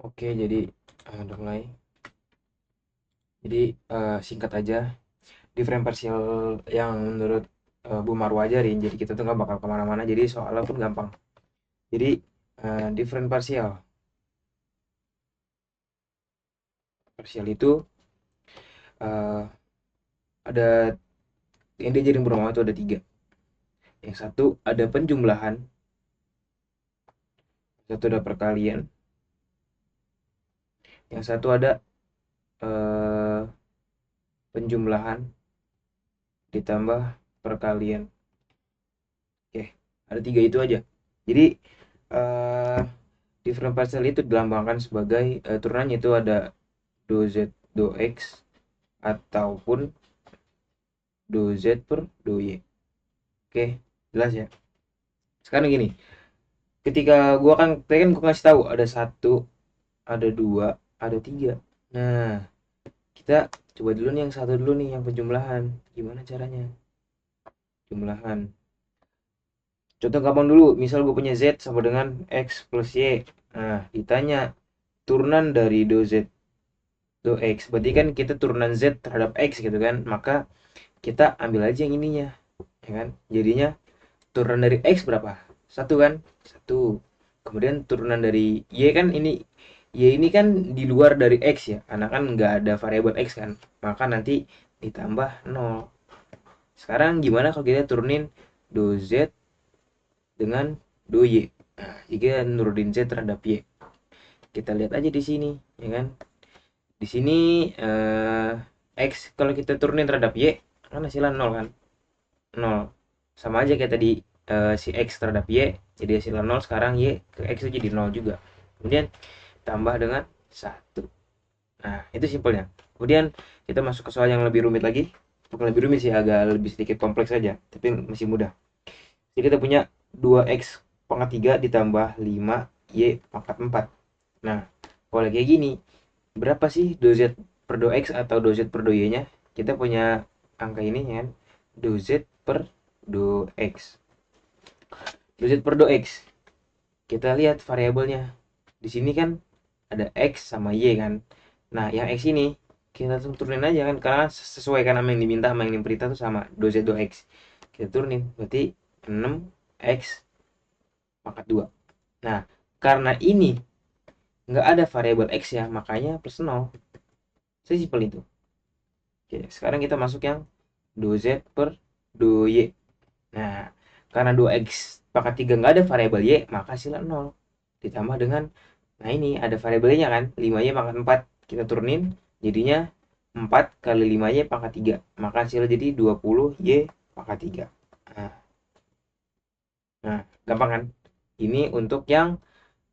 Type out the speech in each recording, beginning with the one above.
Oke, jadi udah mulai. Jadi singkat aja, differential yang menurut Bu Marwa ajarin. Jadi kita tuh nggak bakal kemana-mana. Jadi soalnya pun gampang. Jadi different partial itu eh, ada yang diajarin Bu Marwa itu ada tiga. Yang satu ada penjumlahan, satu ada perkalian, yang satu ada eh, penjumlahan ditambah perkalian. Oke, ada tiga itu aja. Jadi eh different partial itu dilambangkan sebagai turunannya itu ada do z do x ataupun do z per do y. Oke, jelas ya. Sekarang gini, ketika gua kan tadi kan gua ngasih tahu ada satu, ada dua, ada tiga. Nah, kita coba dulu nih yang satu dulu nih yang penjumlahan. Gimana caranya? Jumlahan. Contoh gampang dulu, misal gue punya z sama dengan x plus y. Nah, ditanya turunan dari do z do x. Berarti kan kita turunan z terhadap x gitu kan. Maka kita ambil aja yang ininya, ya kan? Jadinya turunan dari x berapa? Satu kan? Satu. Kemudian turunan dari y kan y ini kan di luar dari x ya, karena kan nggak ada variabel x kan. Maka nanti ditambah 0. Sekarang gimana kalau kita turunin do z dengan do y? Nah, jika nurunin z terhadap y, kita lihat aja di sini, ya kan? Di sini x kalau kita turunin terhadap y kan hasilnya 0 kan? 0. Sama aja kayak tadi si x terhadap y jadi hasilnya 0, sekarang y ke x itu jadi 0 juga. Kemudian tambah dengan 1. Nah, itu simpelnya. Kemudian kita masuk ke soal yang lebih rumit lagi. Bukan lebih rumit sih, agak lebih sedikit kompleks saja, tapi masih mudah. Jadi kita punya 2x pangkat 3 ditambah 5y pangkat 4. Nah, kalau kayak gini, berapa sih do z per do x atau do z per do y-nya? Kita punya angka ini ya kan, do z per do x. Do z per do x. Kita lihat variabelnya. Di sini kan ada x sama y kan. Nah, yang x ini kita turunin aja kan, karena sesuai kan sama yang diminta sama yang diperintah tuh sama do z do x. Kita turunin, berarti 6x pangkat 2. Nah, karena ini nggak ada variabel x ya, makanya plus 0. Sesimpel itu. Oke, sekarang kita masuk yang do z per do y. Nah, karena 2x pangkat 3 nggak ada variabel y, maka hasilnya 0. Ditambah dengan, nah ini ada variabelnya kan, 5y pangkat 4. Kita turunin, jadinya 4 kali 5y pangkat 3. Maka hasilnya jadi 20y pangkat 3. Nah, gampang kan? Ini untuk yang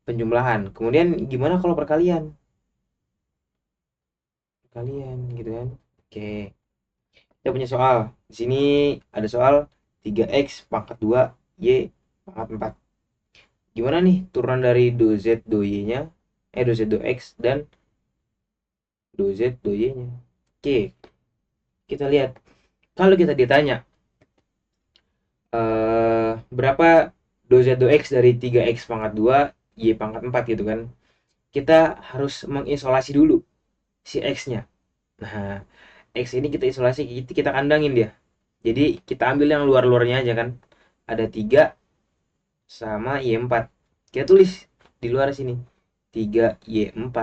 penjumlahan. Kemudian gimana kalau perkalian? Perkalian gitu kan. Oke. Kita punya soal. Di sini ada soal 3x pangkat 2 y pangkat 4. Gimana nih turunan dari do z do y-nya? Do z do x dan do z do y-nya. Oke, kita lihat. Kalau kita ditanya berapa do z do x dari 3x pangkat 2 y pangkat 4 gitu kan. Kita harus mengisolasi dulu si x-nya. Nah, x ini kita isolasi, kita kandangin dia. Jadi kita ambil yang luar-luarnya aja kan. Ada 3 sama Y4. Kita tulis di luar sini. 3Y4.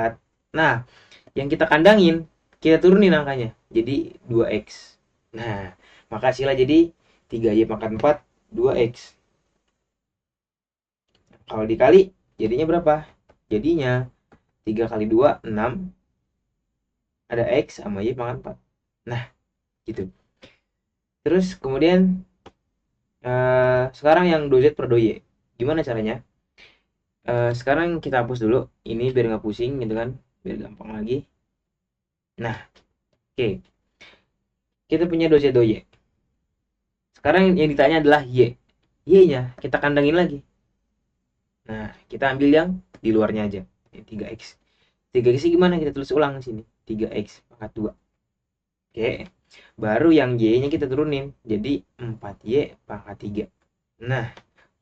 Nah, yang kita kandangin, kita turunin angkanya. Jadi 2X. Nah, maka hasilnya jadi 3Y pangkat 4, 2X. Kalau dikali, jadinya berapa? Jadinya 3 kali 2, 6. Ada X sama Y pangkat 4. Nah, gitu. Terus kemudian sekarang yang do Z per do Y. Gimana caranya? Sekarang kita hapus dulu. Ini biar nggak pusing gitu kan. Biar gampang lagi. Nah, oke. Kita punya do Z do Y. Sekarang yang ditanya adalah Y. Y-nya kita kandangin lagi. Nah, kita ambil yang di luarnya aja. 3X. 3X gimana? Kita tulis ulang di sini. 3X pangkat 2. Oke. Baru yang Y-nya kita turunin. Jadi 4Y pangkat 3. Nah,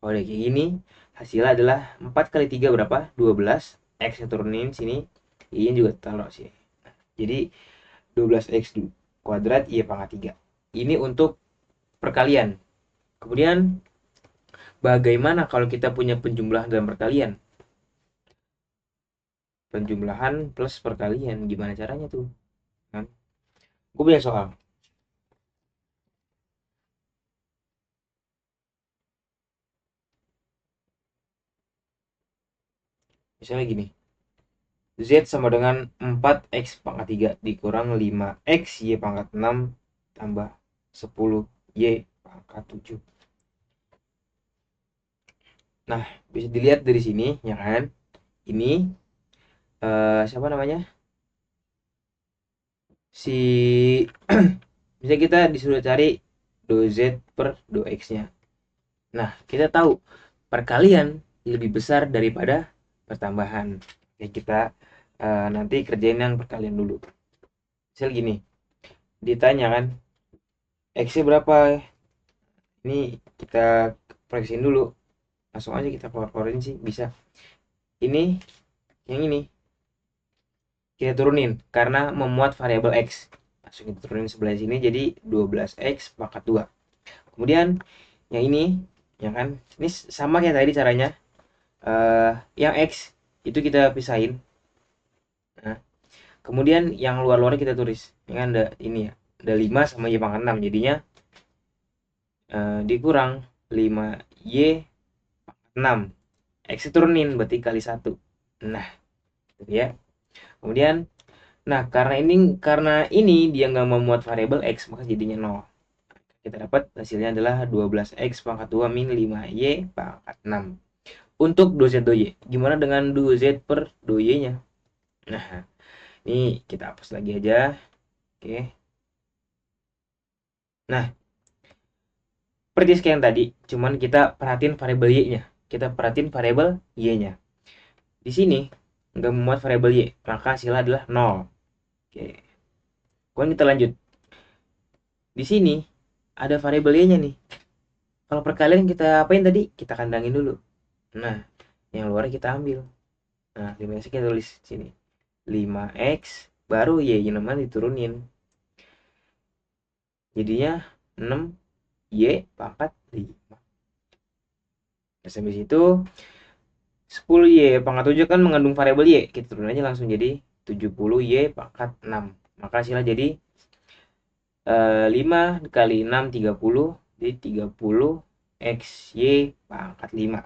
kalau kayak gini, hasilnya adalah 4 kali 3 berapa? 12. X nya turunin sini, Y nya juga taruh sini. Jadi 12x kuadrat Y pangkat 3. Ini untuk perkalian. Kemudian bagaimana kalau kita punya penjumlahan dalam perkalian? Penjumlahan plus perkalian, gimana caranya tuh? Kan? Gue punya soal. Misalnya gini. Z sama dengan 4x pangkat 3 dikurang 5x Y pangkat 6 tambah 10 Y pangkat 7. Nah, bisa dilihat dari sini, ya kan? Ini siapa namanya? Si bisa kita disuruh cari 2Z per 2x-nya. Nah, kita tahu perkalian lebih besar daripada pertambahan. Oke, kita nanti kerjain yang perkalian dulu. Misal gini, ditanya kan, x-nya berapa? Ini kita proyeksiin dulu. Langsung aja kita keluarin sih, bisa. Ini, yang ini, kita turunin karena memuat variabel x. Langsung kita turunin sebelah sini jadi 12x pangkat 2. Kemudian yang ini, ya kan, ini sama kayak tadi caranya. Yang x itu kita pisahin. Nah, kemudian yang luar-luarnya kita tulis. Ini kan ada ini ya, ada 5 sama y pangkat 6, jadinya dikurang 5y pangkat 6. X turunin berarti kali 1. Nah, gitu ya. Kemudian, nah karena ini dia nggak memuat variabel x, maka jadinya 0. Kita dapat hasilnya adalah 12x pangkat 2 min 5y pangkat 6. Untuk 2z 2y, gimana dengan 2z per 2y nya? Nah, ini kita hapus lagi aja. Oke. Nah, seperti sekian tadi, cuman kita perhatiin variabel y nya. Kita perhatiin variabel y nya. Di sini nggak memuat variabel y, maka hasilnya adalah 0. Oke. Kemudian kita lanjut. Di sini ada variabel y nya nih. Kalau perkalian kita apain tadi? Kita kandangin dulu. Nah, yang luar kita ambil. Nah, 5x kita tulis sini. 5x baru y nya namanya diturunin. Jadinya 6y pangkat 5. Terus habis itu 10y pangkat 7 kan mengandung variabel y. Kita turun aja langsung jadi 70y pangkat 6. Maka hasilnya jadi 5 kali 6 30. Jadi 30 xy pangkat 5.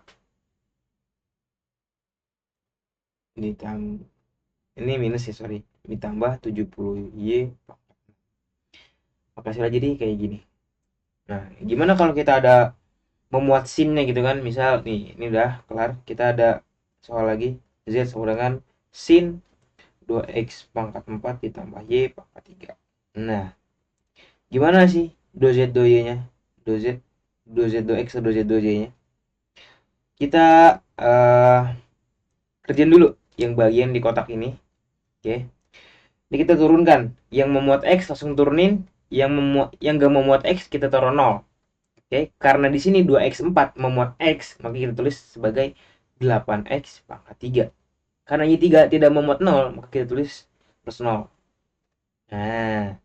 Ini minus ya, sorry. Ditambah 70y pangkat 6. Maka hasilnya jadi kayak gini. Nah, gimana kalau kita ada memuat sinnya gitu kan? Misal nih, ini udah kelar. Kita ada soal lagi. Z sama dengan sin 2x pangkat 4 ditambah y pangkat 3. Nah, gimana sih 2z 2y nya? 2z 2z 2x atau 2z 2y nya? Kita kerjain dulu yang bagian di kotak ini. Oke. Ini kita turunkan. Yang memuat x langsung turunin, yang gak memuat x kita taruh 0. Oke, karena di sini 2x4 memuat x, maka kita tulis sebagai 8x pangkat 3. Karena y 3 tidak memuat 0, maka kita tulis plus 0. Nah,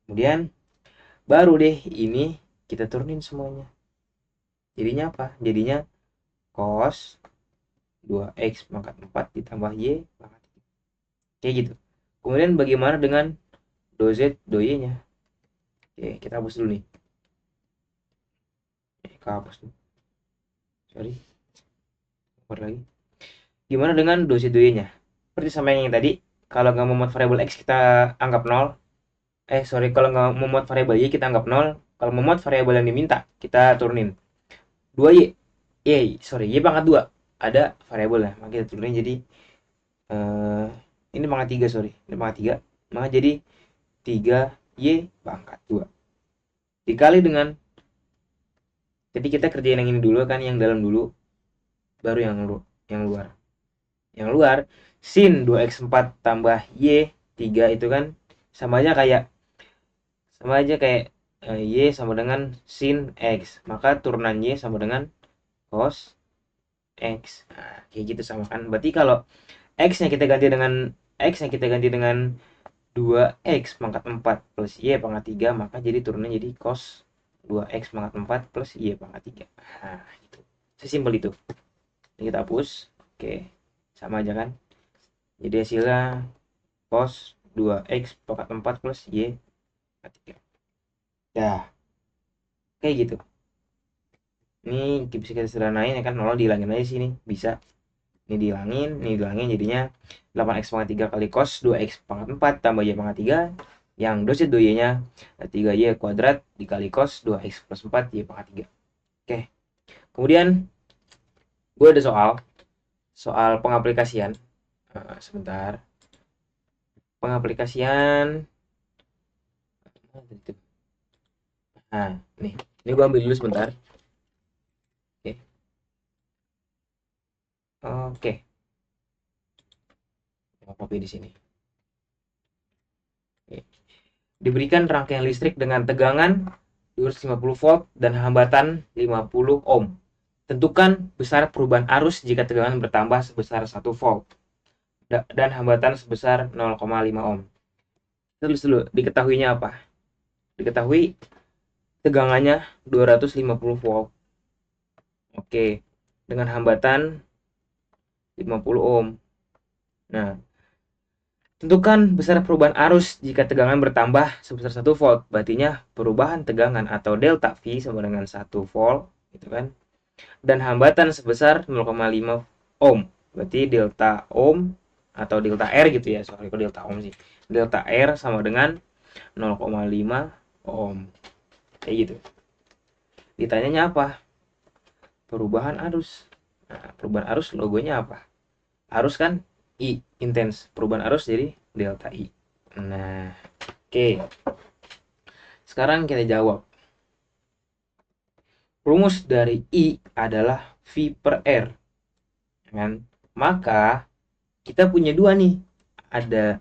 kemudian baru deh ini kita turunin semuanya. Jadinya apa? Jadinya cos 2x pangkat 4 ditambah y pangkat 3. Kayak gitu. Kemudian bagaimana dengan 2z 2y nya? Oke, kita hapus dulu nih. Kita hapus dulu. Sorry. Keluar lagi. Gimana dengan 2z 2y nya? Seperti sama yang tadi, kalau nggak memuat variabel x kita anggap 0. Kalau nggak memuat variabel y kita anggap 0. Kalau memuat variabel yang diminta kita turunin 2y. Y pangkat 2 ada variabel ya, maka kita turunin jadi ini pangkat 3, sorry. Ini pangkat 3, maka jadi 3y pangkat 2 dikali dengan, jadi kita kerjain yang ini dulu kan, yang dalam dulu, baru yang luar. Yang luar sin 2x4 tambah y3 itu kan sama aja kayak y sama dengan sin x, maka turunan y sama dengan cos x. Nah, kayak gitu sama kan. Berarti kalau X-nya kita ganti dengan 2x pangkat 4 plus Y pangkat 3, maka jadi turunnya jadi cos 2x pangkat 4 plus Y pangkat 3. Nah, itu. Sesimpel itu. Ini kita hapus. Oke. Sama aja kan? Jadi hasilnya cos 2x pangkat 4 plus Y pangkat 3. Ya, kayak gitu. Ini bisa kita sederhanain ya kan, 0 dihilangin aja sini, bisa. Ini dihilangin jadinya 8x pangkat 3 kali cos 2x pangkat 4 tambah Y pangkat 3, yang dosit 2Y-nya 3Y kuadrat dikali cos 2x plus 4 Y pangkat 3. Oke. Kemudian gue ada soal pengaplikasian. Sebentar. Pengaplikasian. Nah, nih. Ini gue ambil dulu sebentar. Oke. Oke. Mau copy di sini. Oke. Diberikan rangkaian listrik dengan tegangan 250 volt dan hambatan 50 ohm. Tentukan besar perubahan arus jika tegangan bertambah sebesar 1 volt dan hambatan sebesar 0,5 ohm. Tulis dulu, diketahuinya apa? Diketahui tegangannya 250 volt. Oke, dengan hambatan 50 ohm. Nah, tentukan besar perubahan arus jika tegangan bertambah sebesar 1 volt. Berartinya perubahan tegangan atau delta V sama dengan 1 volt, gitu kan. Dan hambatan sebesar 0,5 ohm. Berarti delta ohm atau delta R gitu ya. Sorry, kok delta ohm sih. Delta R sama dengan 0,5 ohm. Kayak gitu. Ditanyanya apa? Perubahan arus. Nah, perubahan arus logonya apa? Arus kan I, intens. Perubahan arus jadi delta I. Nah, oke. Sekarang kita jawab. Rumus dari I adalah V per R. Kan? Maka kita punya dua nih. Ada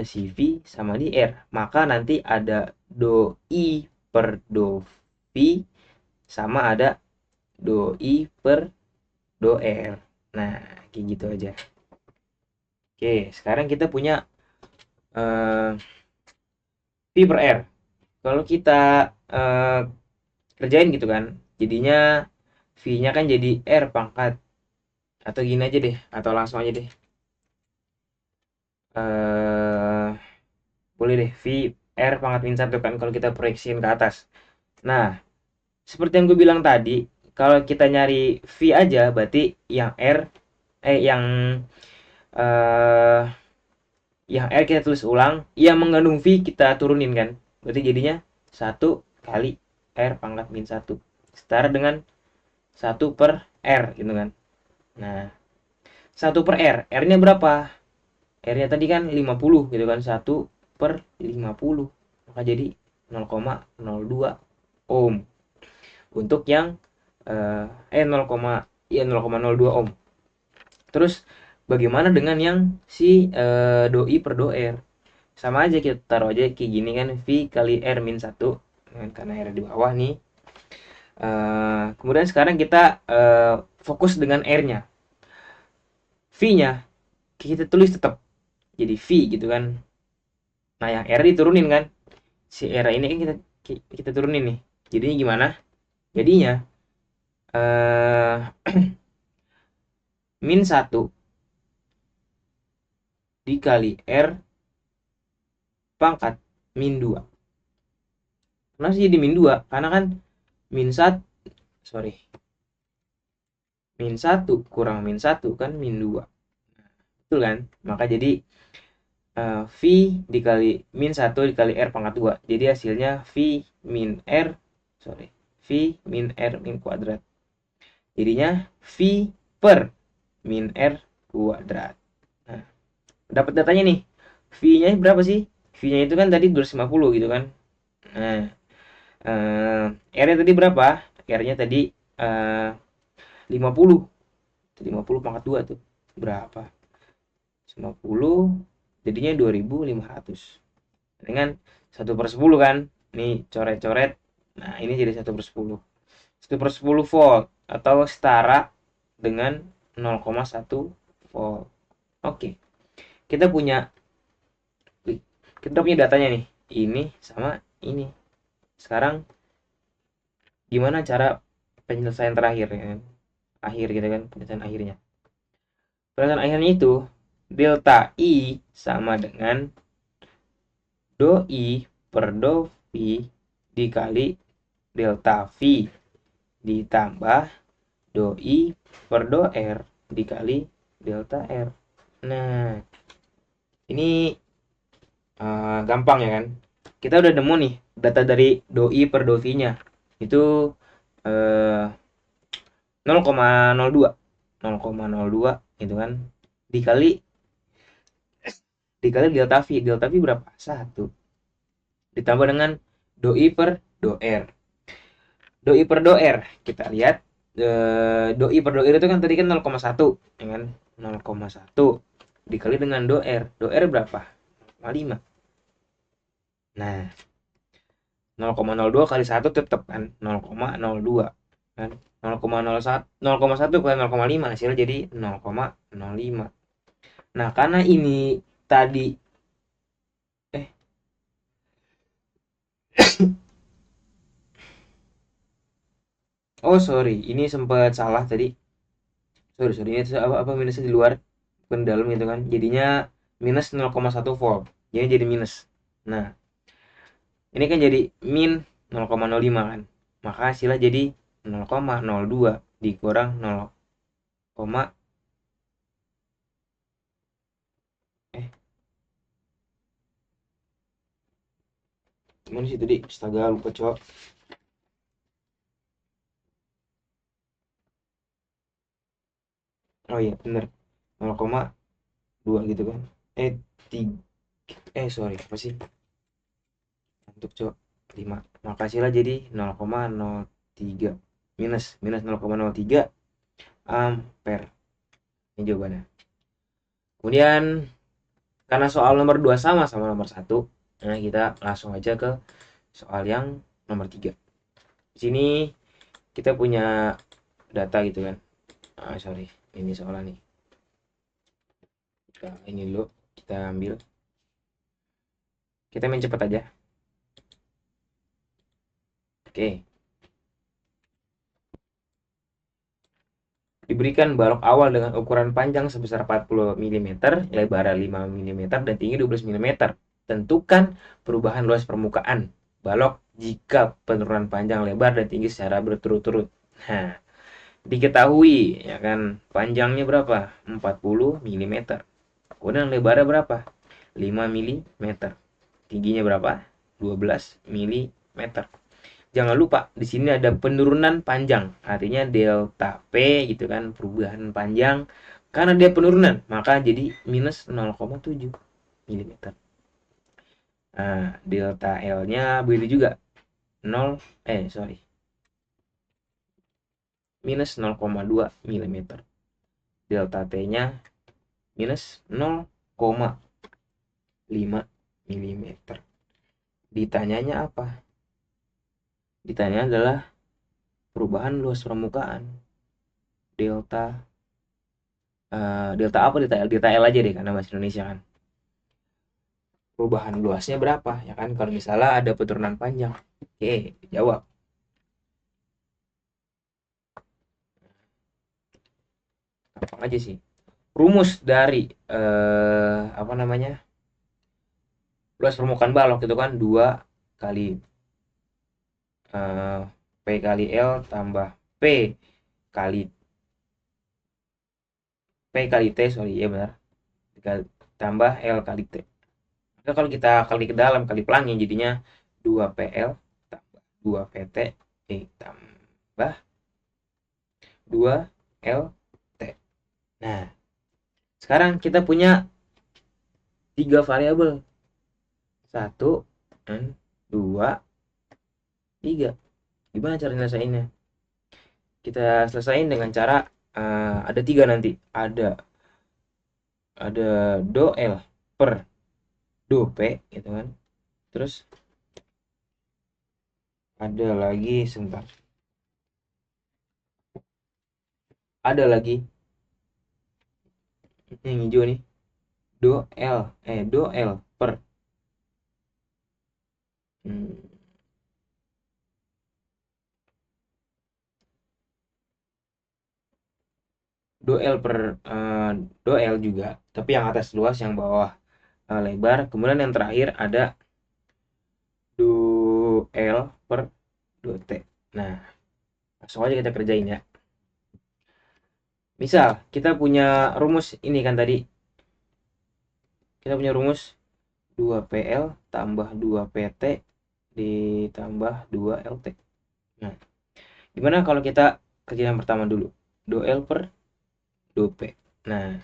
si V sama di R. Maka nanti ada do I per do V sama ada do I per do R. Nah, kayak gitu aja. Oke, sekarang kita punya V per R. Kalau kita kerjain gitu kan, jadinya V-nya kan jadi R pangkat. Atau gini aja deh, atau langsung aja deh. Boleh deh, V R pangkat min 1 kan kalau kita proyeksiin ke atas. Nah, seperti yang gue bilang tadi, kalau kita nyari V aja, berarti eh, yang R kita tulis ulang, yang mengandung V kita turunin kan. Berarti jadinya 1 kali R pangkat min 1. Setara dengan 1 per R gitu kan. Nah, 1 per R. R-nya berapa? R-nya tadi kan 50 gitu kan. 1 per 50. Maka jadi 0,02 ohm. Untuk yang 0,02 ohm. Terus bagaimana dengan yang si doi per do R? Sama aja, kita taruh aja kayak gini kan, V kali R min 1 karena R di bawah nih. Kemudian sekarang kita fokus dengan R-nya. V-nya kita tulis tetap jadi V gitu kan. Nah, yang R diturunin kan. Si R ini kan kita turunin nih. Jadinya gimana? Jadinya min 1 dikali R pangkat min 2. Kenapa sih jadi min 2? Karena kan min 1 kurang min 1 kan min 2. Betul kan? Maka jadi V dikali min 1 dikali R pangkat 2. Jadi hasilnya V min R min kuadrat. Jadinya V per min R kuadrat. Nah, dapat datanya nih. V-nya berapa sih? V-nya itu kan tadi 250 gitu kan. Nah, R-nya tadi berapa? R-nya tadi 50. 50 pangkat 2 tuh. Berapa? 50 jadinya 2500. Dengan 1 per 10 kan. Nih coret-coret. Nah, ini jadi 1 per 10. 1 per 10 volt atau setara dengan 0,1 volt. Oke, kita punya datanya nih, ini sama ini. Sekarang gimana cara penyelesaian terakhir ya kan? Akhir gitu kan, penyelesaian akhirnya. Penyelesaian akhirnya itu delta I sama dengan do I per do V dikali delta V ditambah do I per do R dikali delta R. Nah, ini gampang ya kan. Kita udah nemu nih data dari do I per do V-nya. Itu 0,02 gitu kan, dikali delta V berapa? 1 ditambah dengan doi per do R. Doi per do R kita lihat, doi per do R itu kan tadi kan 0,1 ya kan, 0,1 dikali dengan do R berapa? 0,5. Nah, 0,02 kali 1 tetap kan 0,02 kan, 0,1 kali 0,5 hasilnya jadi 0,05. Nah, karena ini tadi oh sorry, ini sempat salah tadi. Sorry, ini apa minusnya di luar, bukan dalam itu kan. Jadinya minus 0,1 volt. Jadi minus. Nah, ini kan jadi min 0,05 kan. Maka hasilnya jadi 0,02 dikurang 0, gimana sih tadi? Astaga, lupa cok. Oh iya, bener. 0,2 gitu kan. Eh, 3. Sorry, apa sih? Untuk cok 5. Maka hasilnya jadi 0,03 minus 0,03 ampere. Ini jawabannya. Kemudian karena soal nomor 2 sama nomor 1, nah kita langsung aja ke soal yang nomor 3. Di sini kita punya data gitu kan. Sorry, ini soalnya nih. Ini dulu kita ambil. Kita main cepat aja. Oke. Diberikan balok awal dengan ukuran panjang sebesar 40 mm, lebar 5 mm, dan tinggi 12 mm. Tentukan perubahan luas permukaan balok jika penurunan panjang, lebar, dan tinggi secara berturut-turut. Nah, diketahui ya kan, panjangnya berapa? 40 mm. Kemudian lebarnya berapa? 5 mm. Tingginya berapa? 12 mm. Jangan lupa di sini ada penurunan panjang, artinya delta P gitu kan, perubahan panjang. Karena dia penurunan, maka jadi minus 0,7 mm. Nah, delta L-nya begitu juga. 0 sorry. Minus 0,2 mm. Delta T-nya minus 0,5 mm. Ditanyanya apa? Ditanya adalah perubahan luas permukaan. Delta apa? Delta L aja deh karena bahasa Indonesia kan. Perubahan luasnya berapa ya kan, kalau misalnya ada penurunan panjang. Oke, jawab. Gampang aja sih. Rumus dari apa namanya, luas permukaan balok itu kan 2 kali P kali L tambah P kali T, sorry ya benar, tambah L kali T. Maka kalau kita kali ke dalam kali pelangnya jadinya 2PL tambah 2PT tambah 2LT. Nah, sekarang kita punya 3 variabel. 1, 2, 3. Gimana cara nyelesainnya? Kita selesain dengan cara ada 3 nanti. Ada do L per do P gitu kan. Terus ada lagi sebentar. Ada lagi Yang hijau nih. Do L per do L per do L juga, tapi yang atas luas, yang bawah lebar. Kemudian yang terakhir ada do L per do T. Nah, langsung aja kita kerjain ya. Misal kita punya rumus ini kan tadi. Kita punya rumus 2PL tambah 2PT ditambah 2LT. Nah, gimana kalau kita kerjain yang pertama dulu? Do L per do P. Nah,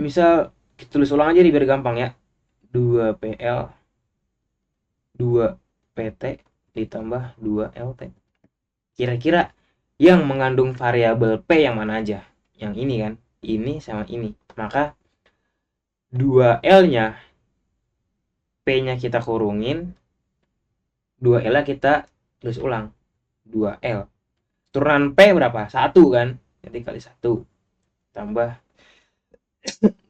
misal kita tulis ulang aja nih biar gampang ya. 2PL 2PT ditambah 2LT. Kira-kira yang mengandung variabel P yang mana aja? Yang ini kan, ini sama ini. Maka 2L-nya, P-nya kita kurungin, 2L-nya kita tulis ulang. 2L. Turunan P berapa? 1 kan? Jadi kali 1. Tambah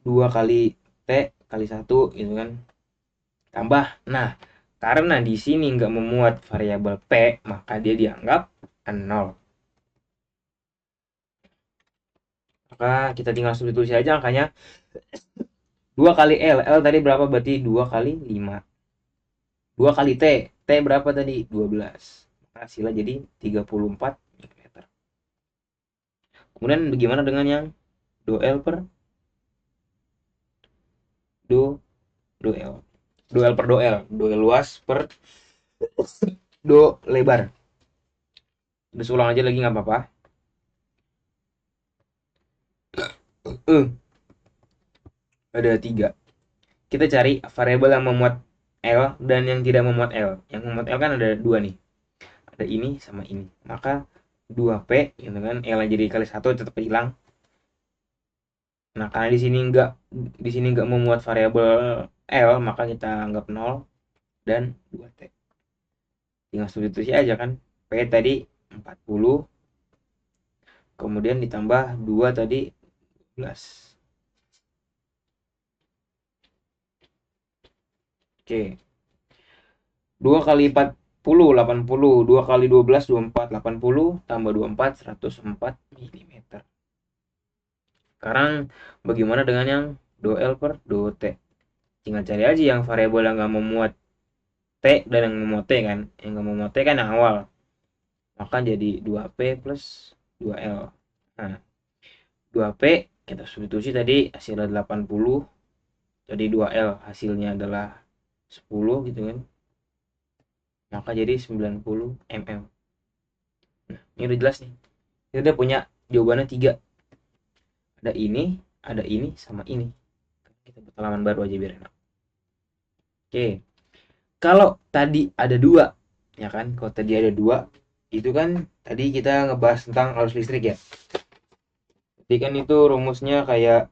2 kali T kali 1 gitu kan. Tambah. Nah, karena di sini nggak memuat variabel P, maka dia dianggap 0. Maka kita tinggal substitusi aja angkanya. 2 kali L. L tadi berapa? Berarti 2 kali 5. 2 kali T. T berapa tadi? 12. Maka hasilnya jadi 34 mm. Kemudian bagaimana dengan yang do L per do L? Do L per do L. Do L luas per do lebar. Udah ulang aja lagi nggak apa-apa. Ada 3. Kita cari variabel yang memuat L dan yang tidak memuat L. Yang memuat L kan ada 2 nih. Ada ini sama ini. Maka 2P gitu kan, L jadi kali 1 tetap hilang. Nah, karena di sini enggak memuat variabel L, maka kita anggap 0 dan 2T. Tinggal substitusi aja kan. P tadi 40. Kemudian ditambah 2 tadi 12. Oke. 2 kali 40 80, 2 kali 12 24, 80 tambah 24 104 mm. Sekarang bagaimana dengan yang do L per do T? Tinggal cari aja yang variabel yang nggak memuat T dan yang memuat T kan. Yang nggak memuat T kan yang awal. Maka jadi 2P plus 2L. Nah, 2P kita substitusi tadi hasilnya 80. Jadi 2L hasilnya adalah 10 gitu kan. Maka jadi 90 mm. Nah, ini udah jelas nih. Kita udah punya jawabannya 3. Ada ini, sama ini. Kita buat halaman baru aja biar enak. Oke. Kalau tadi ada 2, ya kan? Kalau tadi ada 2, itu kan tadi kita ngebahas tentang arus listrik ya. Jadi kan itu rumusnya kayak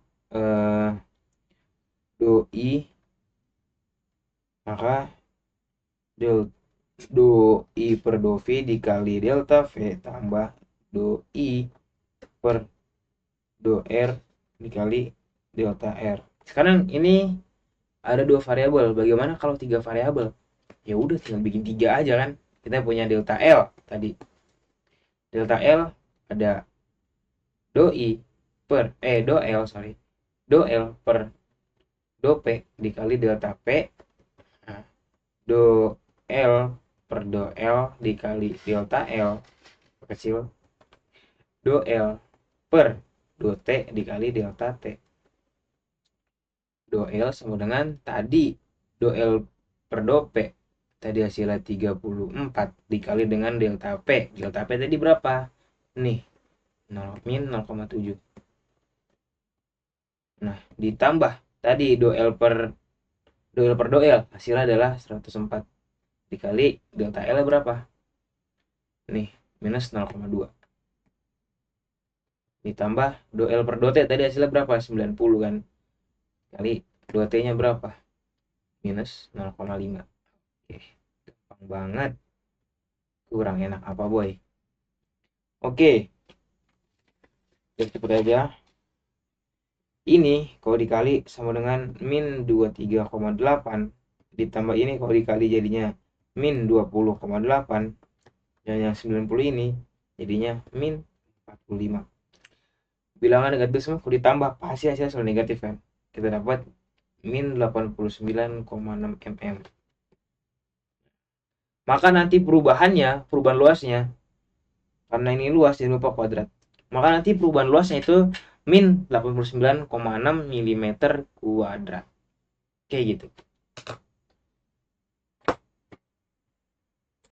do I maka do I per do V dikali delta V tambah do I per do R dikali delta R. Sekarang ini ada 2 variabel. Bagaimana kalau 3 variabel? Ya udah tinggal bikin 3 aja kan. Kita punya delta L tadi. Delta L ada do I per do L sorry. Do L per do P dikali delta P. Nah, do L per do L dikali delta L kecil. Do L per do T dikali delta T. Do L sama dengan tadi do L per do P. Tadi hasilnya 34 dikali dengan delta P. Delta P tadi berapa? Nih, 0 min 0,7. Nah, ditambah tadi do L per do L hasilnya adalah 104 dikali delta L berapa? Nih, minus 0,2. Ditambah do L per do T tadi hasilnya berapa? 90 kan. Kali 2T-nya berapa? Minus 0,5. Oke, gampang banget. Kurang enak apa boy? Oke. cepet aja. Ini kalau dikali sama dengan min 23,8 ditambah ini kalau dikali jadinya min 20,8 dan yang 90 ini jadinya min 45. Bilangan negatif semua kalau ditambah pasti hasilnya selalu negatif kan. Kita dapat min 89,6 mm. Maka nanti perubahan luasnya, karena ini luas jadi lupa kuadrat, maka nanti perubahan luasnya itu min 89,6 mm kuadrat. Kayak gitu.